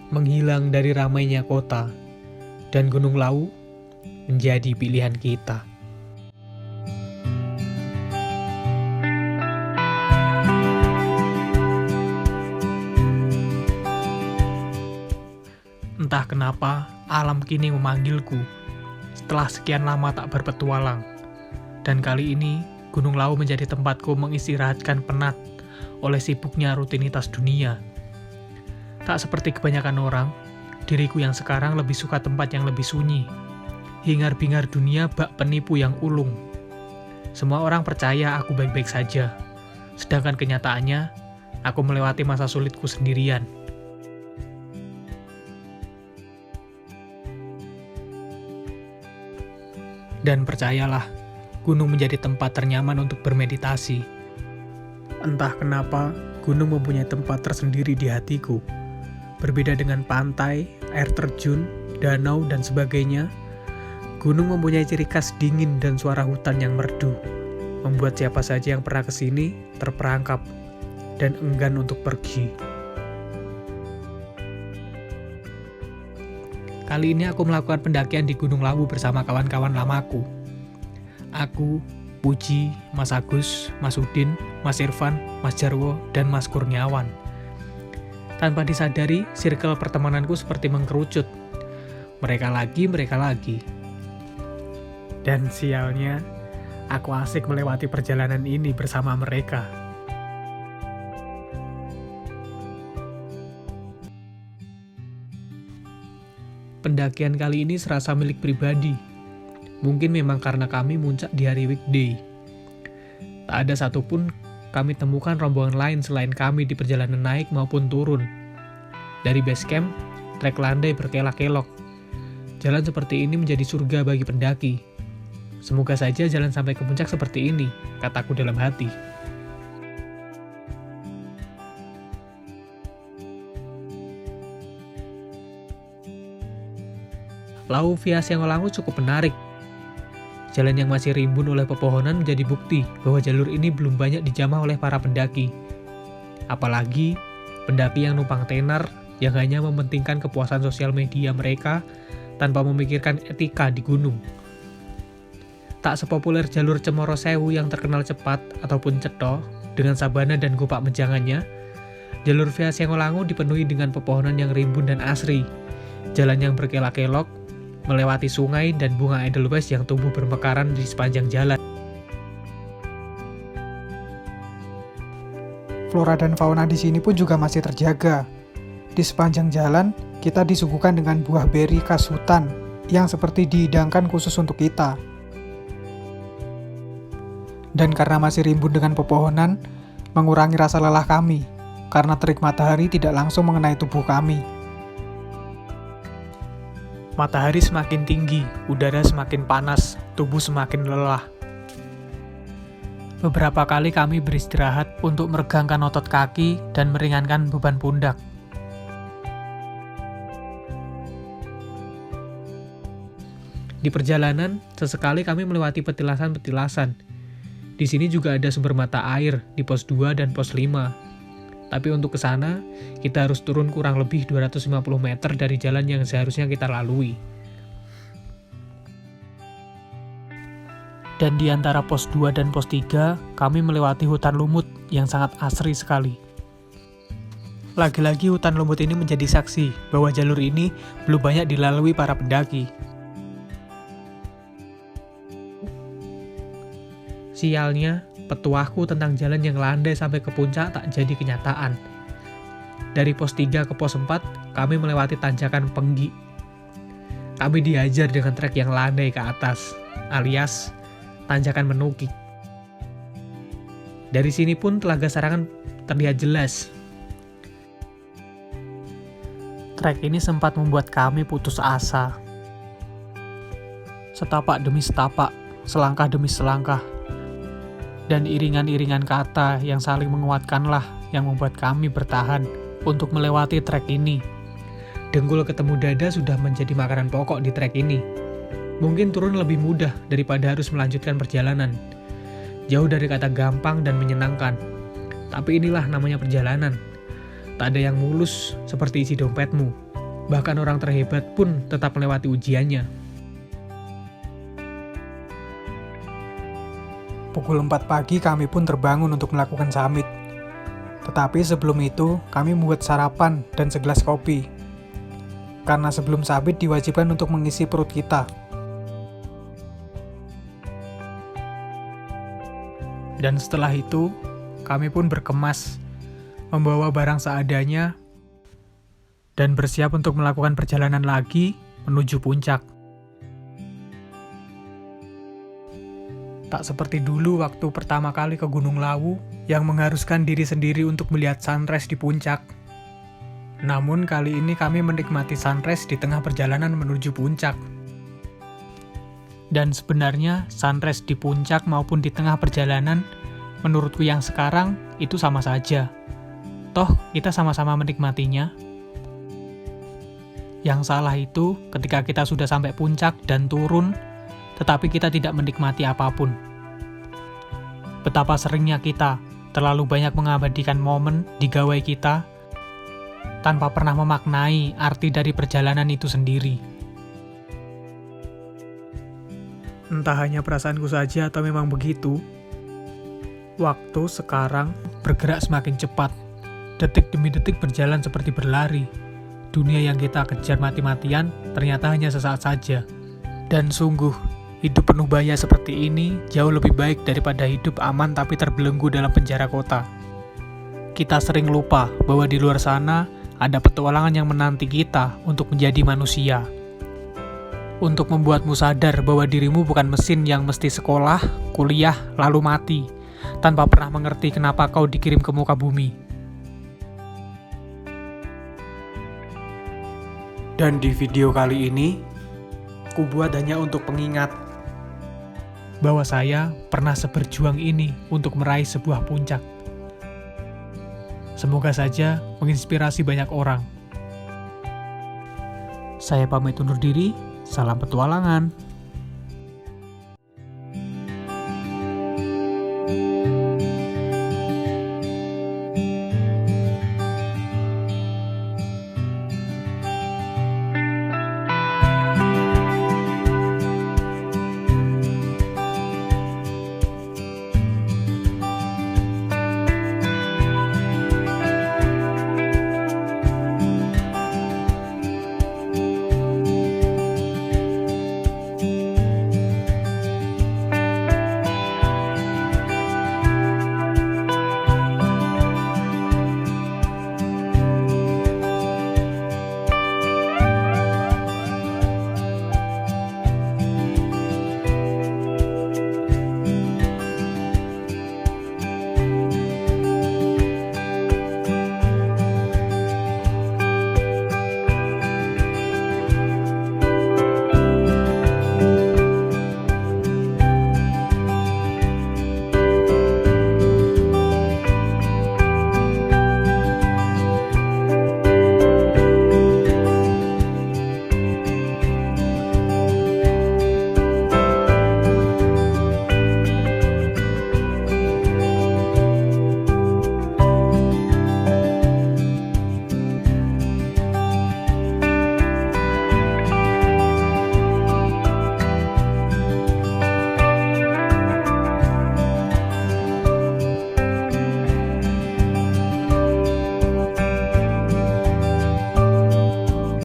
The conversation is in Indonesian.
menghilang dari ramainya kota, dan Gunung Lawu menjadi pilihan kita. Entah kenapa alam kini memanggilku setelah sekian lama tak berpetualang. Dan kali ini Gunung Lawu menjadi tempatku mengistirahatkan penat oleh sibuknya rutinitas dunia. Tak seperti kebanyakan orang, diriku yang sekarang lebih suka tempat yang lebih sunyi. Hingar-bingar dunia bak penipu yang ulung. Semua orang percaya aku baik-baik saja, sedangkan kenyataannya aku melewati masa sulitku sendirian. Dan percayalah, gunung menjadi tempat ternyaman untuk bermeditasi. Entah kenapa, gunung mempunyai tempat tersendiri di hatiku. Berbeda dengan pantai, air terjun, danau, dan sebagainya, gunung mempunyai ciri khas dingin dan suara hutan yang merdu, membuat siapa saja yang pernah kesini terperangkap dan enggan untuk pergi. Kali ini aku melakukan pendakian di Gunung Lawu bersama kawan-kawan lamaku. Aku, Puji, Mas Agus, Mas Udin, Mas Irfan, Mas Jarwo, dan Mas Kurniawan. Tanpa disadari, circle pertemananku seperti mengkerucut. Mereka lagi. Dan sialnya, aku asik melewati perjalanan ini bersama mereka. Pendakian kali ini serasa milik pribadi. Mungkin memang karena kami muncak di hari weekday. Tak ada satupun kami temukan rombongan lain selain kami di perjalanan naik maupun turun. Dari base camp, trek landai berkelak-kelok. Jalan seperti ini menjadi surga bagi pendaki. Semoga saja jalan sampai ke puncak seperti ini, kataku dalam hati. Lawu via Siangolangu cukup menarik. Jalan yang masih rimbun oleh pepohonan menjadi bukti bahwa jalur ini belum banyak dijamah oleh para pendaki. Apalagi pendaki yang numpang tenar yang hanya mementingkan kepuasan sosial media mereka tanpa memikirkan etika di gunung. Tak sepopuler jalur Cemoro Sewu yang terkenal cepat ataupun cetho dengan sabana dan gopak menjangannya, jalur via Siangolangu dipenuhi dengan pepohonan yang rimbun dan asri, jalan yang berkelak-kelok, melewati sungai dan bunga edelweiss yang tumbuh bermekaran di sepanjang jalan. Flora dan fauna di sini pun juga masih terjaga. Di sepanjang jalan, kita disuguhkan dengan buah beri khas hutan yang seperti dihidangkan khusus untuk kita. Dan karena masih rimbun dengan pepohonan, mengurangi rasa lelah kami, karena terik matahari tidak langsung mengenai tubuh kami. Matahari semakin tinggi, udara semakin panas, tubuh semakin lelah. Beberapa kali kami beristirahat untuk meregangkan otot kaki dan meringankan beban pundak. Di perjalanan, sesekali kami melewati petilasan-petilasan. Di sini juga ada sumber mata air di pos 2 dan pos 5. Tapi untuk ke sana, kita harus turun kurang lebih 250 meter dari jalan yang seharusnya kita lalui. Dan di antara pos 2 dan pos 3, kami melewati hutan lumut yang sangat asri sekali. Lagi-lagi hutan lumut ini menjadi saksi bahwa jalur ini belum banyak dilalui para pendaki. Sialnya, petuahku tentang jalan yang landai sampai ke puncak tak jadi kenyataan. Dari pos 3 ke pos 4, kami melewati tanjakan Penggi. Kami diajar dengan trek yang landai ke atas, alias tanjakan menukik. Dari sini pun Telaga Sarangan terlihat jelas. Trek ini sempat membuat kami putus asa. Setapak demi setapak, selangkah demi selangkah. Dan iringan-iringan kata yang saling menguatkanlah yang membuat kami bertahan untuk melewati trek ini. Dengkul ketemu dada sudah menjadi makanan pokok di trek ini. Mungkin turun lebih mudah daripada harus melanjutkan perjalanan. Jauh dari kata gampang dan menyenangkan. Tapi inilah namanya perjalanan. Tak ada yang mulus seperti isi dompetmu. Bahkan orang terhebat pun tetap melewati ujiannya. Pukul 4 pagi kami pun terbangun untuk melakukan summit. Tetapi sebelum itu, kami membuat sarapan dan segelas kopi. Karena sebelum summit diwajibkan untuk mengisi perut kita. Dan setelah itu, kami pun berkemas, membawa barang seadanya, dan bersiap untuk melakukan perjalanan lagi menuju puncak. Tak seperti dulu waktu pertama kali ke Gunung Lawu yang mengharuskan diri sendiri untuk melihat sunrise di puncak. Namun kali ini kami menikmati sunrise di tengah perjalanan menuju puncak. Dan sebenarnya sunrise di puncak maupun di tengah perjalanan, menurutku yang sekarang itu sama saja. Toh kita sama-sama menikmatinya. Yang salah itu ketika kita sudah sampai puncak dan turun, tetapi kita tidak menikmati apapun. Betapa seringnya kita terlalu banyak mengabadikan momen di gawai kita, tanpa pernah memaknai arti dari perjalanan itu sendiri. Entah hanya perasaanku saja atau memang begitu, waktu sekarang bergerak semakin cepat. Detik demi detik berjalan seperti berlari. Dunia yang kita kejar mati-matian ternyata hanya sesaat saja. Dan sungguh, hidup penuh bahaya seperti ini jauh lebih baik daripada hidup aman tapi terbelenggu dalam penjara kota. Kita sering lupa bahwa di luar sana ada petualangan yang menanti kita untuk menjadi manusia. Untuk membuatmu sadar bahwa dirimu bukan mesin yang mesti sekolah, kuliah, lalu mati, tanpa pernah mengerti kenapa kau dikirim ke muka bumi. Dan di video kali ini, ku buat hanya untuk pengingat bahwa saya pernah seberjuang ini untuk meraih sebuah puncak. Semoga saja menginspirasi banyak orang. Saya pamit undur diri, salam petualangan.